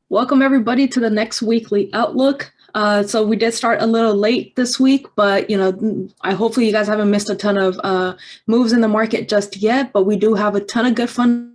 Welcome everybody to the next weekly outlook. So we did start a little late this week, but I hopefully you guys haven't missed a ton of moves in the market just yet. But we do have a ton of good fundamentals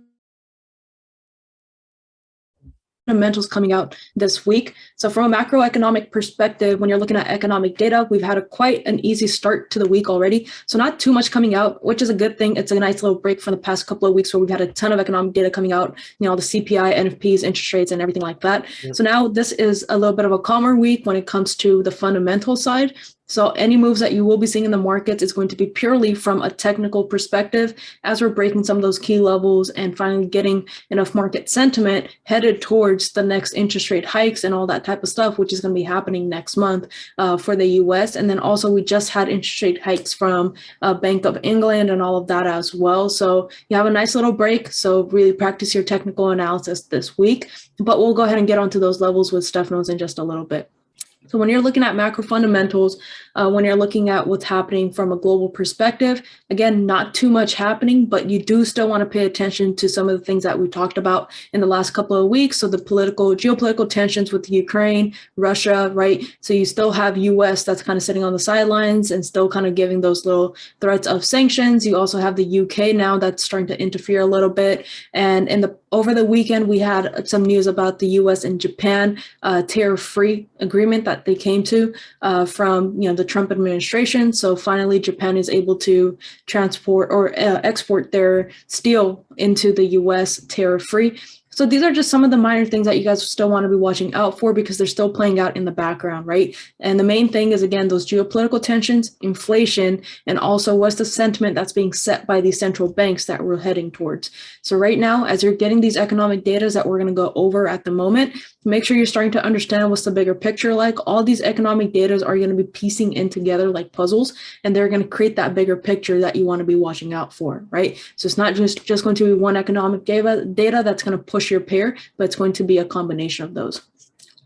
coming out this week. So from a macroeconomic perspective, when you're looking at economic data, we've had quite an easy start to the week already. So not too much coming out, which is a good thing. It's a nice little break from the past couple of weeks where we've had a ton of economic data coming out, the CPI, NFPs, interest rates, and everything like that. Yep. So now this is a little bit of a calmer week when it comes to the fundamental side. So any moves that you will be seeing in the markets is going to be purely from a technical perspective as we're breaking some of those key levels and finally getting enough market sentiment headed towards the next interest rate hikes and all that type of stuff, which is going to be happening next month for the US. And then also we just had interest rate hikes from Bank of England and all of that as well. So you have a nice little break. So really practice your technical analysis this week, but we'll go ahead and get onto those levels with Stefanos in just a little bit. So when you're looking at macro fundamentals, when you're looking at what's happening from a global perspective, again, not too much happening, but you do still want to pay attention to some of the things that we talked about in the last couple of weeks. So the geopolitical tensions with Ukraine, Russia, right? So you still have US that's kind of sitting on the sidelines and still kind of giving those little threats of sanctions. You also have the UK now that's starting to interfere a little bit. And over the weekend, we had some news about the US and Japan tariff-free agreement that they came to from the Trump administration. So finally, Japan is able to transport or export their steel into the US tariff-free. So these are just some of the minor things that you guys still want to be watching out for because they're still playing out in the background, right? And the main thing is, again, those geopolitical tensions, inflation, and also what's the sentiment that's being set by these central banks that we're heading towards. So right now, as you're getting these economic data that we're going to go over at the moment, make sure you're starting to understand what's the bigger picture like. All these economic data are going to be piecing in together like puzzles, and they're going to create that bigger picture that you want to be watching out for, right? So it's not just going to be one economic data that's going to push your pair, but it's going to be a combination of those.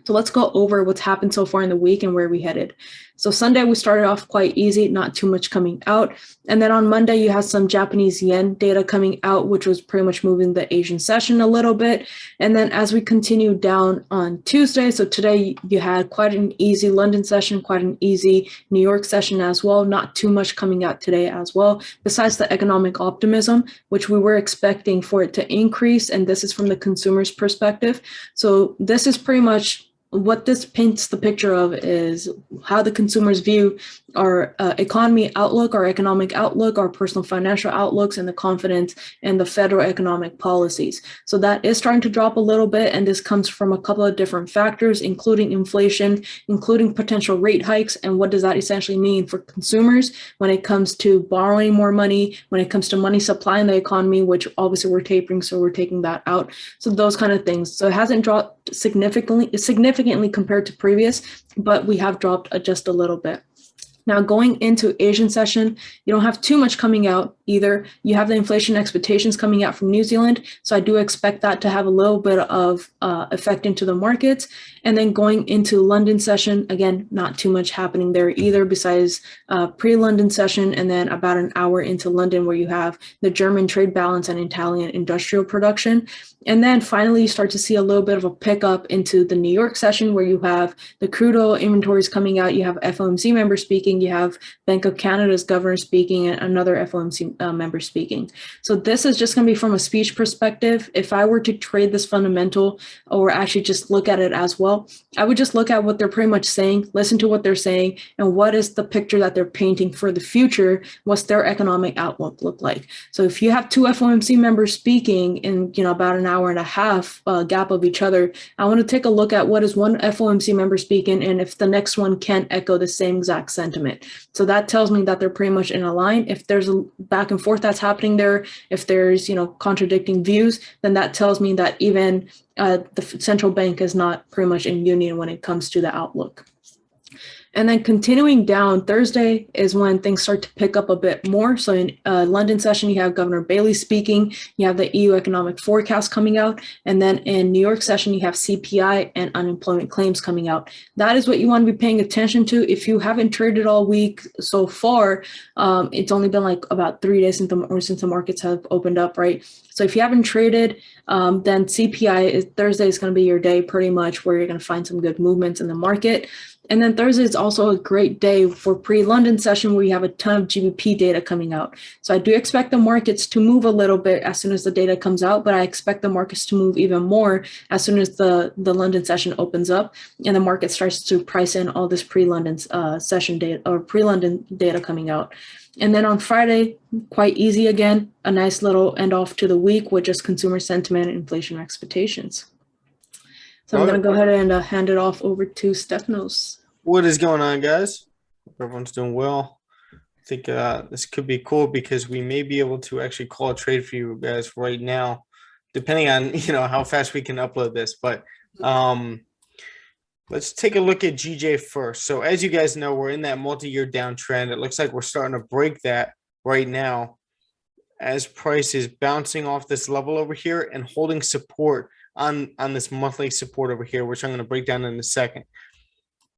So let's go over what's happened so far in the week and where we headed. So Sunday, we started off quite easy, not too much coming out. And then on Monday, you had some Japanese yen data coming out, which was pretty much moving the Asian session a little bit. And then as we continue down on Tuesday, so today you had quite an easy London session, quite an easy New York session as well. Not too much coming out today as well, besides the economic optimism, which we were expecting for it to increase. And this is from the consumer's perspective. So this is pretty much what this paints the picture of is how the consumers view our economy outlook, our economic outlook, our personal financial outlooks, and the confidence in the federal economic policies. So that is starting to drop a little bit, and this comes from a couple of different factors, including inflation, including potential rate hikes, and what does that essentially mean for consumers when it comes to borrowing more money, when it comes to money supply in the economy, which obviously we're tapering, so we're taking that out. So those kind of things. So it hasn't dropped significantly compared to previous, but we have dropped just a little bit. Now, going into Asian session, you don't have too much coming out either. You have the inflation expectations coming out from New Zealand. So I do expect that to have a little bit of effect into the markets. And then going into London session, again, not too much happening there either besides pre-London session and then about an hour into London where you have the German trade balance and Italian industrial production. And then finally, you start to see a little bit of a pickup into the New York session where you have the crude oil inventories coming out. You have FOMC members speaking. You have Bank of Canada's governor speaking and another FOMC member speaking. So this is just going to be from a speech perspective. If I were to trade this fundamental or actually just look at it as well, I would just look at what they're pretty much saying, listen to what they're saying, and what is the picture that they're painting for the future. What's their economic outlook look like? So if you have two FOMC members speaking in about an hour and a half gap of each other, I want to take a look at what is one FOMC member speaking and if the next one can echo the same exact sentiment. So that tells me that they're pretty much in a line. If there's a back and forth that's happening there, if there's contradicting views, then that tells me that even the central bank is not pretty much in union when it comes to the outlook. And then continuing down, Thursday is when things start to pick up a bit more. So in London session, you have Governor Bailey speaking, you have the EU economic forecast coming out, and then in New York session, you have CPI and unemployment claims coming out. That is what you want to be paying attention to. If you haven't traded all week so far, it's only been like about 3 days since the markets have opened up, right? So if you haven't traded, then Thursday is going to be your day pretty much where you're going to find some good movements in the market. And then Thursday is also a great day for pre-London session where you have a ton of GBP data coming out. So I do expect the markets to move a little bit as soon as the data comes out, but I expect the markets to move even more as soon as the London session opens up and the market starts to price in all this pre-London session data or pre-London data coming out. And then on Friday, quite easy again, a nice little end off to the week with just consumer sentiment and inflation expectations. So I'm going to go ahead and hand it off over to Stefanos. What is going on, guys? Hope everyone's doing well. I think this could be cool because we may be able to actually call a trade for you guys right now, depending on how fast we can upload this. But let's take a look at GJ first. So as you guys know, we're in that multi-year downtrend. It looks like we're starting to break that right now as price is bouncing off this level over here and holding support on this monthly support over here, which I'm going to break down in a second.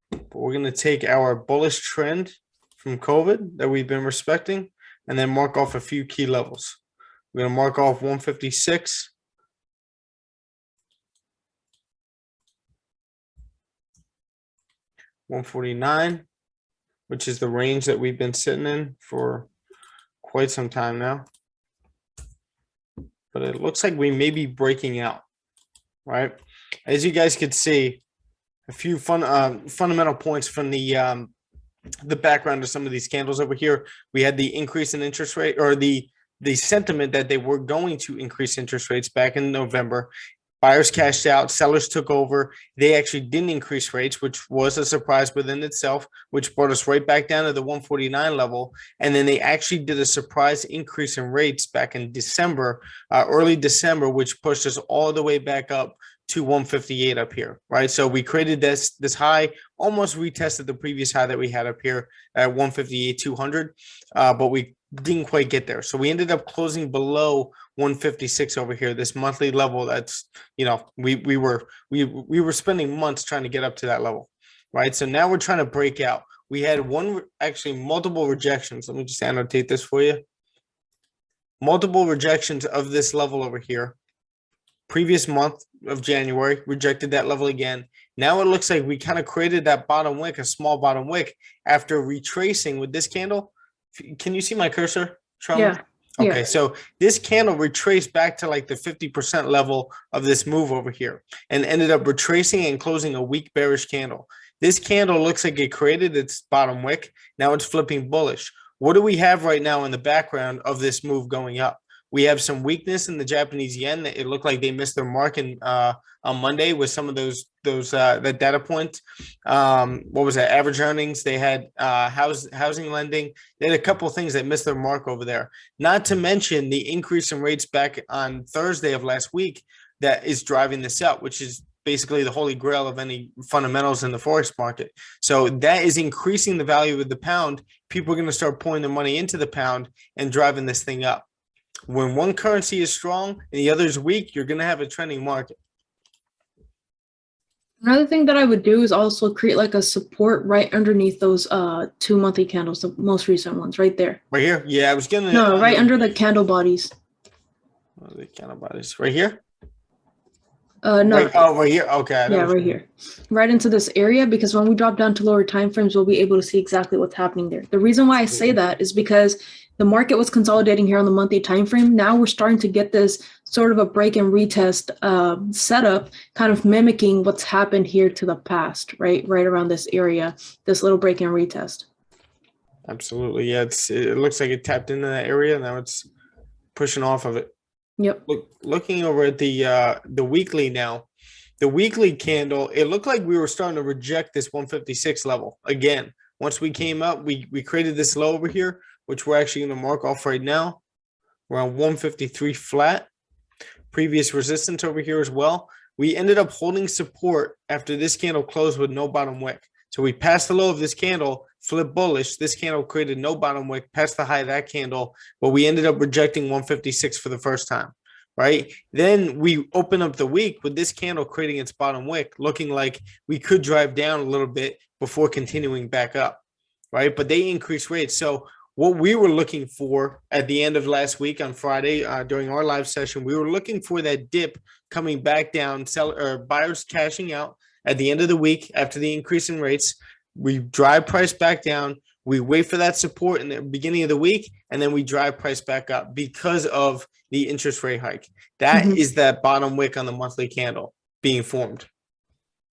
But we're going to take our bullish trend from COVID that we've been respecting and then mark off a few key levels. We're going to mark off 156. $149, which is the range that we've been sitting in for quite some time now. But it looks like we may be breaking out. Right, as you guys could see, a few fundamental points from the background of some of these candles over here. We had the increase in interest rate, or the sentiment that they were going to increase interest rates back in November. Buyers cashed out, sellers took over. They actually didn't increase rates, which was a surprise within itself, which brought us right back down to the 149 level. And then they actually did a surprise increase in rates back in December, early December, which pushed us all the way back up to 158 up here, right? So we created this high, almost retested the previous high that we had up here at 158.200, but we didn't quite get there. So we ended up closing below 156 over here, this monthly level. That's, we were spending months trying to get up to that level, right? So now we're trying to break out. We had multiple rejections. Let me just annotate this for you. Multiple rejections of this level over here. Previous month of January, rejected that level again. Now it looks like we kind of created that bottom wick, a small bottom wick, after retracing with this candle. Can you see my cursor, Trump? Yeah. Okay, so this candle retraced back to like the 50% level of this move over here and ended up retracing and closing a weak bearish candle. This candle looks like it created its bottom wick. Now it's flipping bullish. What do we have right now in the background of this move going up? We have some weakness in the Japanese yen. It looked like they missed their mark on Monday with some of that data point. What was that? Average earnings. They had housing lending. They had a couple of things that missed their mark over there. Not to mention the increase in rates back on Thursday of last week that is driving this up, which is basically the holy grail of any fundamentals in the Forex market. So that is increasing the value of the pound. People are going to start pouring their money into the pound and driving this thing up. When one currency is strong and the other is weak, you're going to have a trending market. Another thing that I would do is also create like a support right underneath those 2 monthly candles, the most recent ones right there. Right here? Yeah, I was going to. No, right under the candle bodies. The candle bodies. Right here? No. Right, right here. Okay. Yeah, right here. Right into this area, because when we drop down to lower time frames, we'll be able to see exactly what's happening there. The reason why I say that is because the market was consolidating here on the monthly time frame. Now we're starting to get this sort of a break and retest setup, kind of mimicking what's happened here to the past, right around this area, this little break and retest. Absolutely. Yeah, it looks like it tapped into that area. Now it's pushing off of it. Yep. Looking over at the weekly now, the weekly candle, it looked like we were starting to reject this 156 level again. Once we came up, we created this low over here, which we're actually going to mark off right now, around 153 flat. Previous resistance over here as well. We ended up holding support after this candle closed with no bottom wick. So we passed the low of this candle, flip bullish. This candle created no bottom wick, passed the high of that candle, but we ended up rejecting 156 for the first time, right? Then we open up the week with this candle creating its bottom wick, looking like we could drive down a little bit before continuing back up, right? But they increased rates. So what we were looking for at the end of last week on Friday during our live session, we were looking for that dip coming back down, buyers cashing out at the end of the week after the increase in rates. We drive price back down. We wait for that support in the beginning of the week, and then we drive price back up because of the interest rate hike. That is that bottom wick on the monthly candle being formed,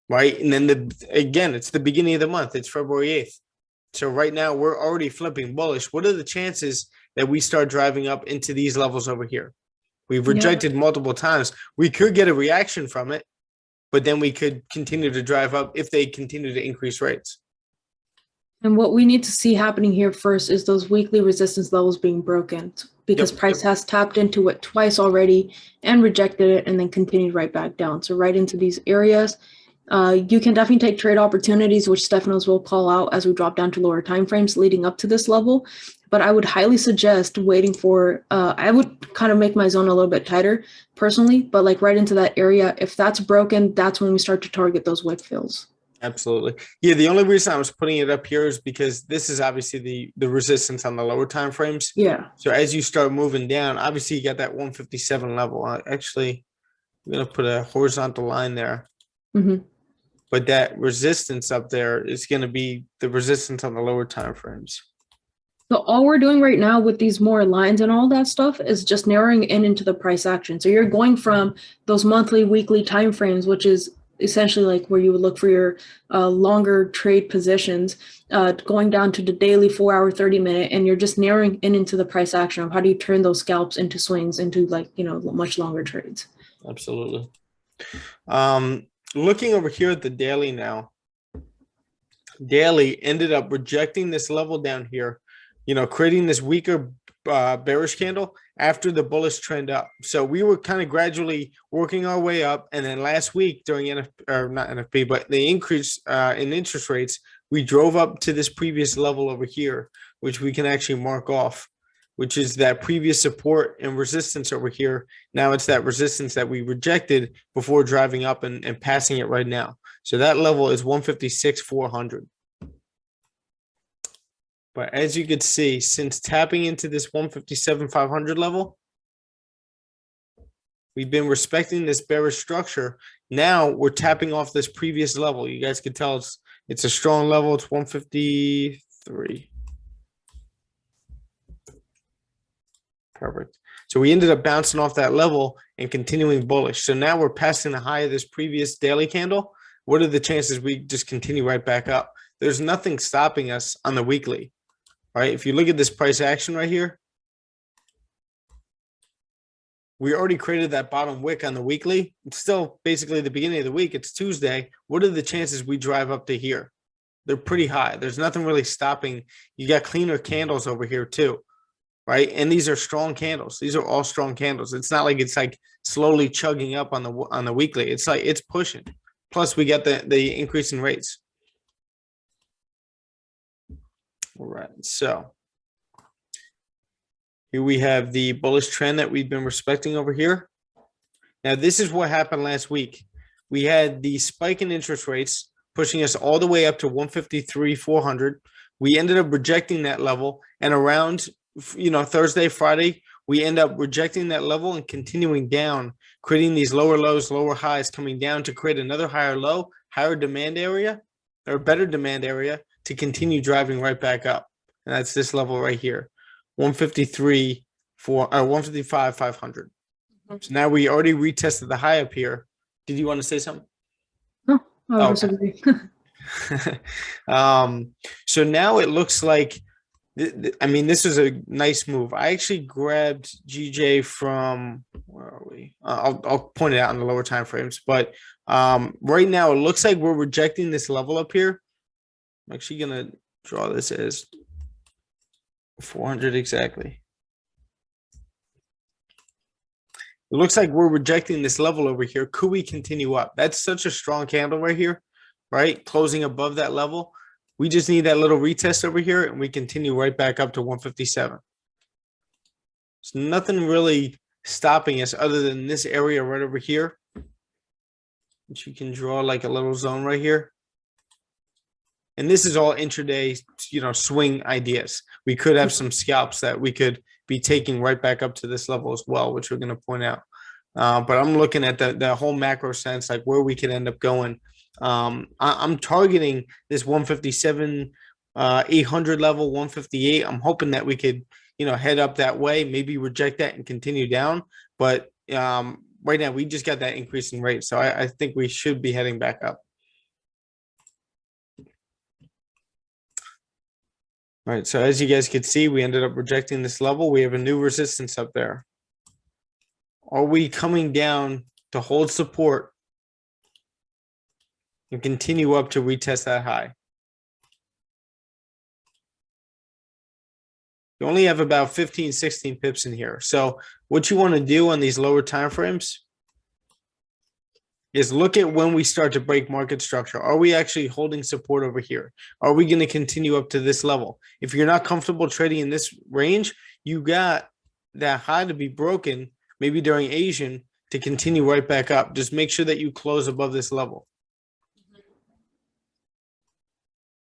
right? And then again, it's the beginning of the month. It's February 8th. So right now we're already flipping bullish. What are the chances that we start driving up into these levels over here? We've rejected multiple times. We could get a reaction from it, but then we could continue to drive up if they continue to increase rates. And what we need to see happening here first is those weekly resistance levels being broken, because price has tapped into it twice already and rejected it and then continued right back down. So right into these areas. You can definitely take trade opportunities, which Stefanos will call out as we drop down to lower timeframes leading up to this level. But I would highly suggest waiting for, I would kind of make my zone a little bit tighter personally, but like right into that area. If that's broken, that's when we start to target those wick fills. Absolutely. Yeah, the only reason I was putting it up here is because this is obviously the resistance on the lower time frames. Yeah. So as you start moving down, obviously you got that 157 level. Actually, I'm going to put a horizontal line there. But that resistance up there is going to be the resistance on the lower time frames. So all we're doing right now with these more lines and all that stuff is just narrowing in into the price action. So you're going from those monthly, weekly time frames, which is essentially like where you would look for your longer trade positions, going down to the daily 4 hour, 30-minute, and you're just narrowing in into the price action of how do you turn those scalps into swings into, like, you know, much longer trades. Absolutely. Looking over here at the daily now, daily ended up rejecting this level down here, you know, creating this weaker bearish candle after the bullish trend up. So we were kind of gradually working our way up. And then last week during not NFP, but the increase in interest rates, we drove up to this previous level over here, which we can actually mark off, which is that previous support and resistance over here. Now it's that resistance that we rejected before driving up and passing it right now. So that level is 156,400. But as you could see, since tapping into this 157,500 level, we've been respecting this bearish structure. Now we're tapping off this previous level. You guys can tell it's a strong level. It's 153. Perfect. So we ended up bouncing off that level and continuing bullish. So now we're passing the high of this previous daily candle. What are the chances we just continue right back up? There's nothing stopping us on the weekly, right? If you look at this price action right here, we already created that bottom wick on the weekly. It's still basically the beginning of the week. It's Tuesday. What are the chances we drive up to here? They're pretty high. There's nothing really stopping. You got cleaner candles over here too, right? And these are strong candles. These are all strong candles. It's not like it's like slowly chugging up on the weekly. It's like it's pushing. Plus we got the increase in rates. All right. So here we have the bullish trend that we've been respecting over here. Now, this is what happened last week. We had the spike in interest rates pushing us all the way up to 153,400. We ended up rejecting that level, and around, you know, Thursday, Friday, we end up rejecting that level and continuing down, creating these lower lows, lower highs, coming down to create another higher low, higher demand area, or better demand area to continue driving right back up. And that's this level right here, 155,500. So now we already retested the high up here. Did you want to say something? No, I was disagree. So now it looks like, I mean, this is a nice move. I actually grabbed GJ from, where are we? I'll point it out in the lower time frames, but right now it looks like we're rejecting this level up here. I'm actually gonna draw this as 400 exactly. It looks like we're rejecting this level over here. Could we continue up? That's such a strong candle right here, right? Closing above that level. We just need that little retest over here, and we continue right back up to 157. There's nothing really stopping us other than this area right over here, which you can draw like a little zone right here. And this is all intraday, swing ideas. We could have some scalps that we could be taking right back up to this level as well, which we're going to point out. But I'm looking at the whole macro sense, like where we could end up going. I'm targeting this 157, 800 level, 158. I'm hoping that we could, head up that way, maybe reject that and continue down. But right now, we just got that increase in rate. So I think we should be heading back up. All right, so as you guys can see, we ended up rejecting this level. We have a new resistance up there. Are we coming down to hold support and continue up to retest that high? You only have about 15, 16 pips in here. So what you want to do on these lower time frames is look at when we start to break market structure. Are we actually holding support over here? Are we going to continue up to this level? If you're not comfortable trading in this range, you got that high to be broken, maybe during Asian, to continue right back up. Just make sure that you close above this level.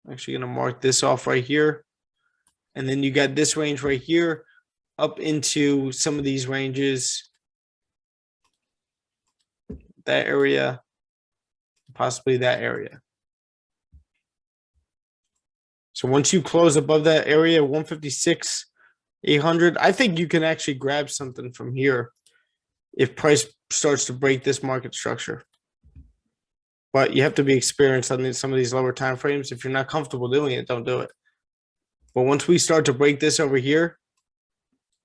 I'm actually going to mark this off right here. And then you got this range right here up into some of these ranges. That area, possibly that area. So once you close above that area, 156, 800, I think you can actually grab something from here if price starts to break this market structure. But you have to be experienced on some of these lower time frames. If you're not comfortable doing it, don't do it. But once we start to break this over here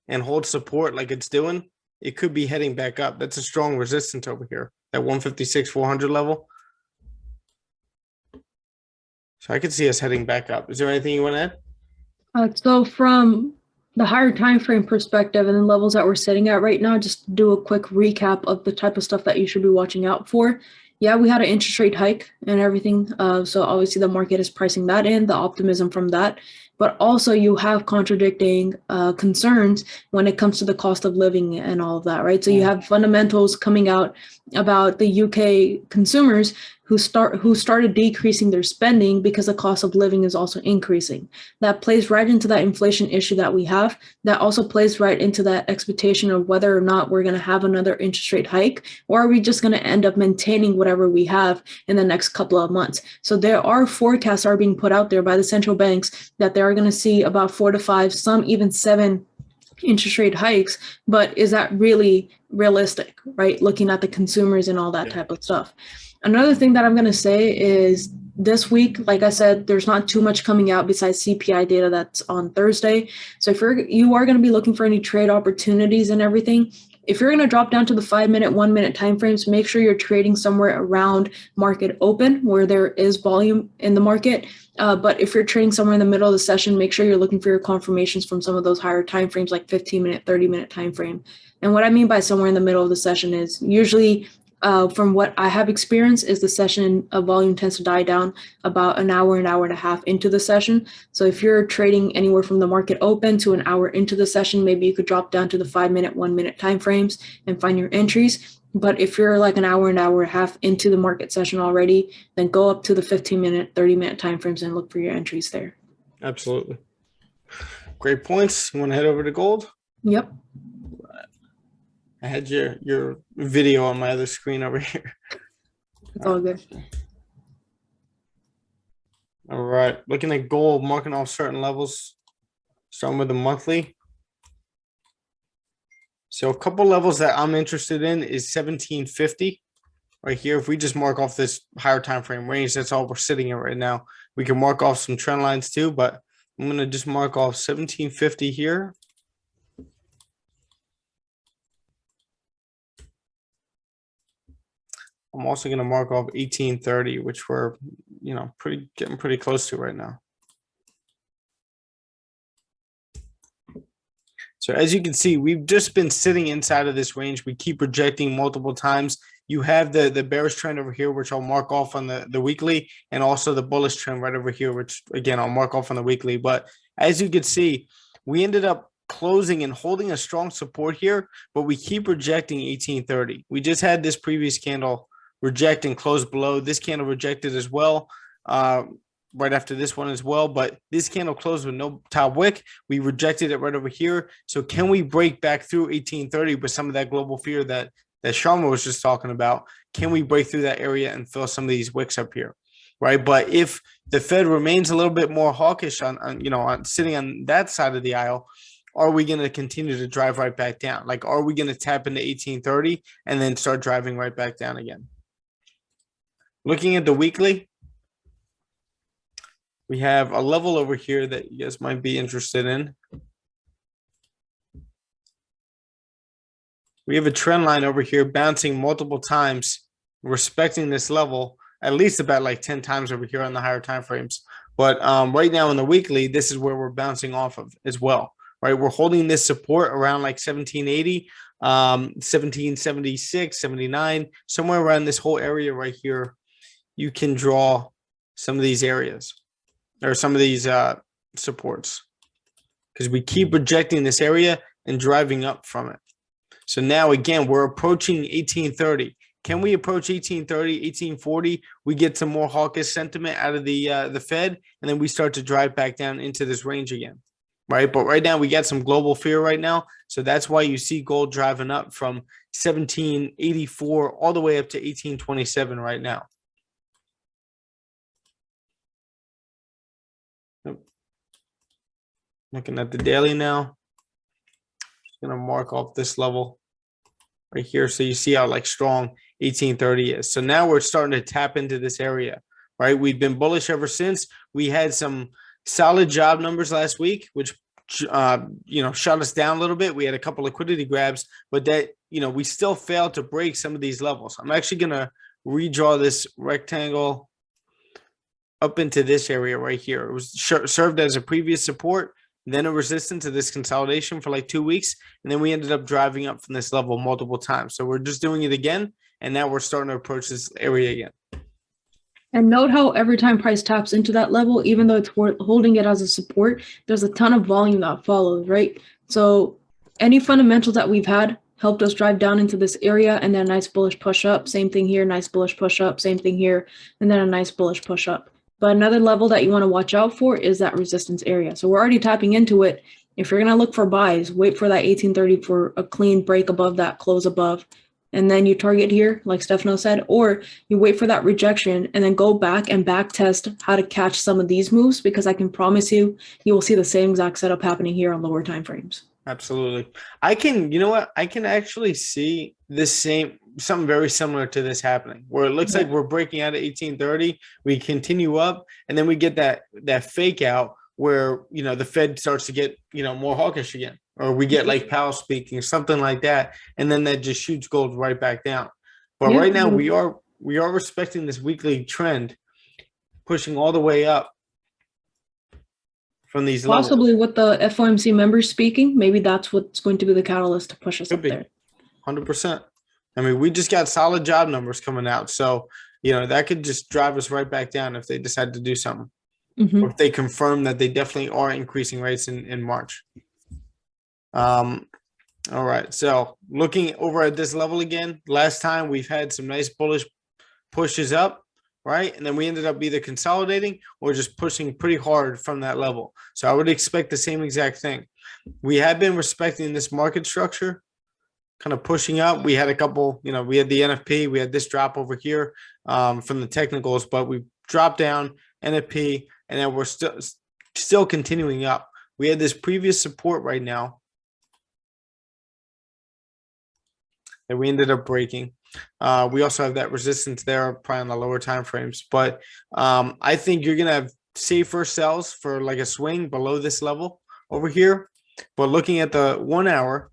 and hold support like it's doing, it could be heading back up. That's a strong resistance over here, at 156, 400 level. So I could see us heading back up. Is there anything you want to add? So from the higher time frame perspective and the levels that we're sitting at right now, just do a quick recap of the type of stuff that you should be watching out for. Yeah, we had an interest rate hike and everything. So obviously the market is pricing that in, the optimism from that. But also you have contradicting concerns when it comes to the cost of living and all of that, right? So you have fundamentals coming out about the UK consumers who started decreasing their spending because the cost of living is also increasing. That plays right into that inflation issue that we have. That also plays right into that expectation of whether or not we're going to have another interest rate hike, or are we just going to end up maintaining whatever we have in the next couple of months. So there are forecasts are being put out there by the central banks that they are going to see about 4 to 5, some even 7 interest rate hikes. But is that really realistic, right? Looking at the consumers and all that type of stuff. Another thing that I'm going to say is this week, like I said, there's not too much coming out besides CPI data that's on Thursday. So if you are going to be looking for any trade opportunities and everything, if you're going to drop down to the 5-minute, 1-minute timeframes, make sure you're trading somewhere around market open where there is volume in the market. But if you're trading somewhere in the middle of the session, make sure you're looking for your confirmations from some of those higher timeframes, like 15-minute, 30-minute timeframe. And what I mean by somewhere in the middle of the session is usually from what I have experienced is the session volume tends to die down about an hour and a half into the session. So if you're trading anywhere from the market open to an hour into the session, maybe you could drop down to the 5-minute, 1-minute timeframes and find your entries. But if you're like an hour and a half into the market session already, then go up to the 15-minute, 30-minute timeframes and look for your entries there. Absolutely. Great points. You want to head over to gold? Yep. I had your video on my other screen over here. It's all good. All right. Looking at gold, marking off certain levels, starting with the monthly. So a couple levels that I'm interested in is 1750 right here. If we just mark off this higher time frame range, that's all we're sitting in right now. We can mark off some trend lines too, but I'm going to just mark off 1750 here. I'm also going to mark off 1830, which we're, getting pretty close to right now. So as you can see, we've just been sitting inside of this range. We keep rejecting multiple times. you have the bearish trend over here, which I'll mark off on the weekly, and also the bullish trend right over here, which again, I'll mark off on the weekly. But as you can see, we ended up closing and holding a strong support here, but we keep rejecting 1830. We just had this previous candle reject and close below. This candle rejected as well, right after this one as well, but this candle closed with no top wick. We rejected it right over here. So can we break back through 1830 with some of that global fear that Sharma was just talking about? Can we break through that area and fill some of these wicks up here, right? But if the Fed remains a little bit more hawkish on sitting on that side of the aisle, are we going to continue to drive right back down? Like, are we going to tap into 1830 and then start driving right back down again? Looking at the weekly, we have a level over here that you guys might be interested in. We have a trend line over here bouncing multiple times, respecting this level, at least about like 10 times over here on the higher time frames. But right now in the weekly, this is where we're bouncing off of as well, right? We're holding this support around like 1780, 1776, 79, somewhere around this whole area right here. You can draw some of these areas or some of these supports, because we keep rejecting this area and driving up from it. So now again, we're approaching 1830. Can we approach 1830, 1840? We get some more hawkish sentiment out of the Fed, and then we start to drive back down into this range again, right? But right now we got some global fear right now, so that's why you see gold driving up from 1784 all the way up to 1827 right now. Looking at the daily now, just gonna mark off this level right here, so you see how like strong 1830 is. So now we're starting to tap into this area, right? We've been bullish ever since. We had some solid job numbers last week, which shot us down a little bit. We had a couple liquidity grabs, but that we still failed to break some of these levels. I'm actually gonna redraw this rectangle up into this area right here. It was served as a previous support, then a resistance to this consolidation for like 2 weeks, and then we ended up driving up from this level multiple times. So we're just doing it again, and now we're starting to approach this area again. And note how every time price taps into that level, even though it's holding it as a support, there's a ton of volume that follows, right? So any fundamentals that we've had helped us drive down into this area, and then a nice bullish push up. Same thing here, nice bullish push up. Same thing here, and then a nice bullish push up. But another level that you want to watch out for is that resistance area. So we're already tapping into it. If you're going to look for buys, wait for that 1830 for a clean break above that, close above, and then you target here, like Stefano said, or you wait for that rejection and then go back and back test how to catch some of these moves, because I can promise you, you will see the same exact setup happening here on lower time frames. Absolutely. I can actually see something very similar to this happening, where it looks like we're breaking out of 1830, we continue up, and then we get that fake out where the Fed starts to get more hawkish again, or we get like Powell speaking or something like that, and then that just shoots gold right back down. But right now we are respecting this weekly trend, pushing all the way up from these levels. Possibly with the FOMC members speaking, maybe that's what's going to be the catalyst to push us up there. 100%. I mean, we just got solid job numbers coming out, so that could just drive us right back down if they decide to do something. Or if they confirm that they definitely are increasing rates in March. All right, so looking over at this level again, last time we've had some nice bullish pushes up, right? And then we ended up either consolidating or just pushing pretty hard from that level. So I would expect the same exact thing. We have been respecting this market structure, kind of pushing up. We had a couple, we had the NFP, we had this drop over here from the technicals, but we dropped down NFP, and then we're still continuing up. We had this previous support right now that we ended up breaking. We also have that resistance there, probably on the lower time frames. But I think you're going to have safer sells for like a swing below this level over here. But looking at the 1 hour,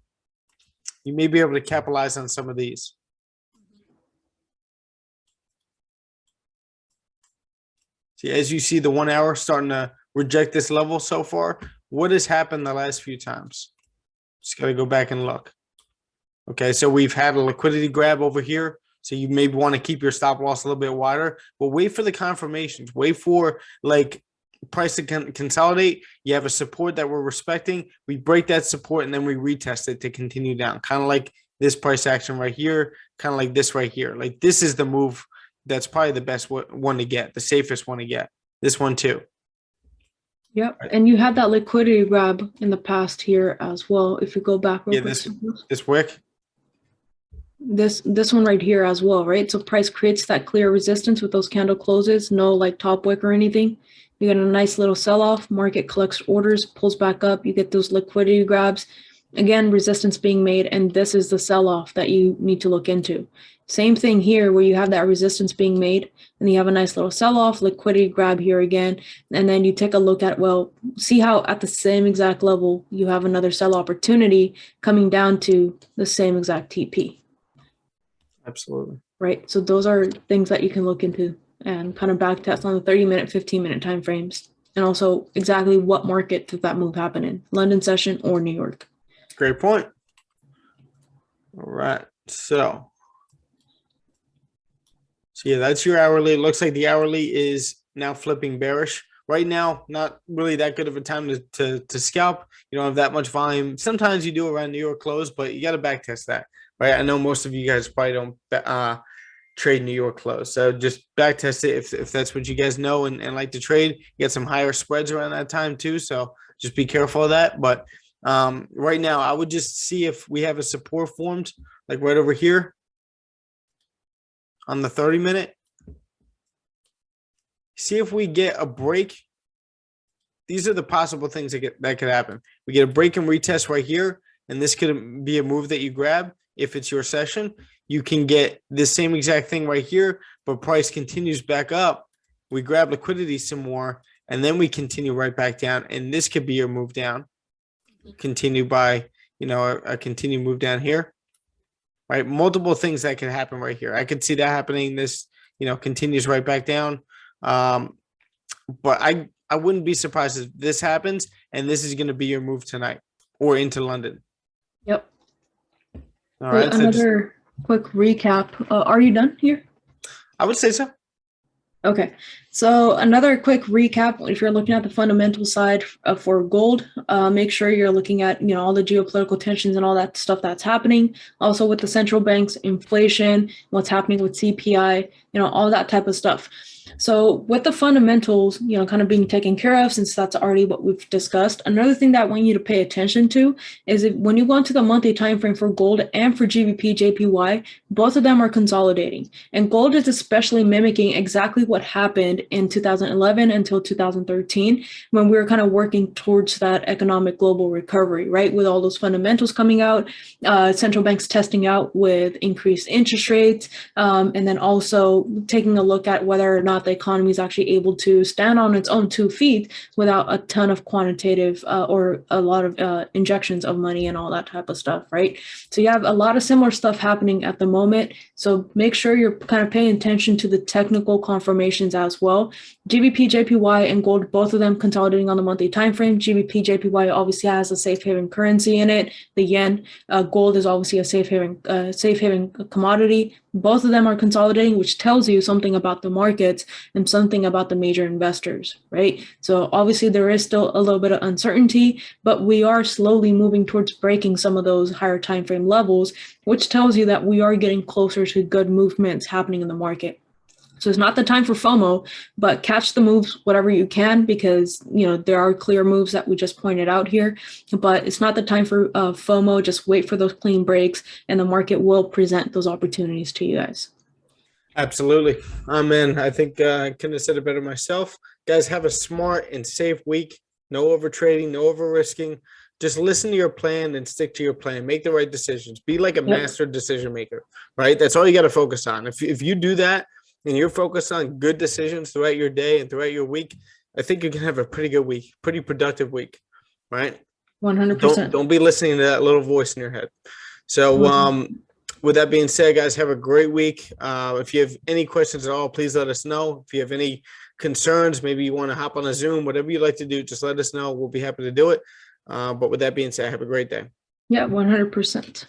you may be able to capitalize on some of these. See, as you see the 1 hour starting to reject this level so far, what has happened the last few times? Just got to go back and look. Okay, so we've had a liquidity grab over here. So you maybe want to keep your stop loss a little bit wider, but wait for the confirmations. Wait for like price to consolidate. You have a support that we're respecting. We break that support and then we retest it to continue down. Kind of like this price action right here, kind of like this right here. Like this is the move that's probably the best one to get, the safest one to get. This one too. Yep, and you had that liquidity grab in the past here as well. If you go back real quick. This wick. This one right here as well, right? So price creates that clear resistance with those candle closes, no like top wick or anything. You get a nice little sell-off, market collects orders, pulls back up, you get those liquidity grabs. Again, resistance being made, and this is the sell-off that you need to look into. Same thing here where you have that resistance being made and you have a nice little sell-off, liquidity grab here again, and then you take a look at, well, see how at the same exact level you have another sell opportunity coming down to the same exact TP. Absolutely. Right. So those are things that you can look into and kind of back test on the 30-minute, 15-minute time frames. And also exactly what market did that move happen in, London session or New York. Great point. All right. So yeah, that's your hourly. It looks like the hourly is now flipping bearish. Right now, not really that good of a time to scalp. You don't have that much volume. Sometimes you do around New York close, but you got to back test that. Right, I know most of you guys probably don't trade New York close, so just back test it if that's what you guys know and like to trade. You get some higher spreads around that time too, so just be careful of that. But right now, I would just see if we have a support formed, like right over here on the 30-minute. See if we get a break. These are the possible things that could happen. We get a break and retest right here, and this could be a move that you grab. If it's your session, you can get the same exact thing right here, but price continues back up. We grab liquidity some more, and then we continue right back down. And this could be your move down. Continue by, a continued move down here, right? Multiple things that could happen right here. I could see that happening. This, continues right back down. But I wouldn't be surprised if this happens, and this is going to be your move tonight or into London. Yep. All right. Another quick recap. Are you done here? I would say so. Okay. So another quick recap. If you're looking at the fundamental side for gold, make sure you're looking at, all the geopolitical tensions and all that stuff that's happening. Also with the central banks, inflation, what's happening with CPI, all that type of stuff. So with the fundamentals, kind of being taken care of, since that's already what we've discussed, another thing that I want you to pay attention to is when you go into the monthly time frame for gold and for GBP JPY, both of them are consolidating. And gold is especially mimicking exactly what happened in 2011 until 2013, when we were kind of working towards that economic global recovery, right? With all those fundamentals coming out, central banks testing out with increased interest rates, and then also taking a look at whether or not the economy is actually able to stand on its own 2 feet without a ton of quantitative or a lot of injections of money and all that type of stuff, right? So you have a lot of similar stuff happening at the moment. So make sure you're kind of paying attention to the technical confirmations as well. GBP, JPY, and gold, both of them consolidating on the monthly time frame. GBP, JPY obviously has a safe haven currency in it, the yen. Gold is obviously a safe haven commodity. Both of them are consolidating, which tells you something about the markets and something about the major investors, right? So obviously there is still a little bit of uncertainty, but we are slowly moving towards breaking some of those higher time frame levels, which tells you that we are getting closer to good movements happening in the market. So it's not the time for FOMO, but catch the moves whatever you can, because there are clear moves that we just pointed out here, but it's not the time for FOMO. Just wait for those clean breaks and the market will present those opportunities to you guys. Absolutely. Man, I think I couldn't have said it better myself. Guys, have a smart and safe week. No over trading, no over risking. Just listen to your plan and stick to your plan. Make the right decisions. Be like a master decision maker, right? That's all you got to focus on. If you do that, and you're focused on good decisions throughout your day and throughout your week, I think you can have a pretty good week, pretty productive week, right? 100%. Don't be listening to that little voice in your head. So with that being said, guys, have a great week. If you have any questions at all, please let us know. If you have any concerns, maybe you want to hop on a Zoom, whatever you'd like to do, just let us know. We'll be happy to do it. But with that being said, have a great day. Yeah, 100%.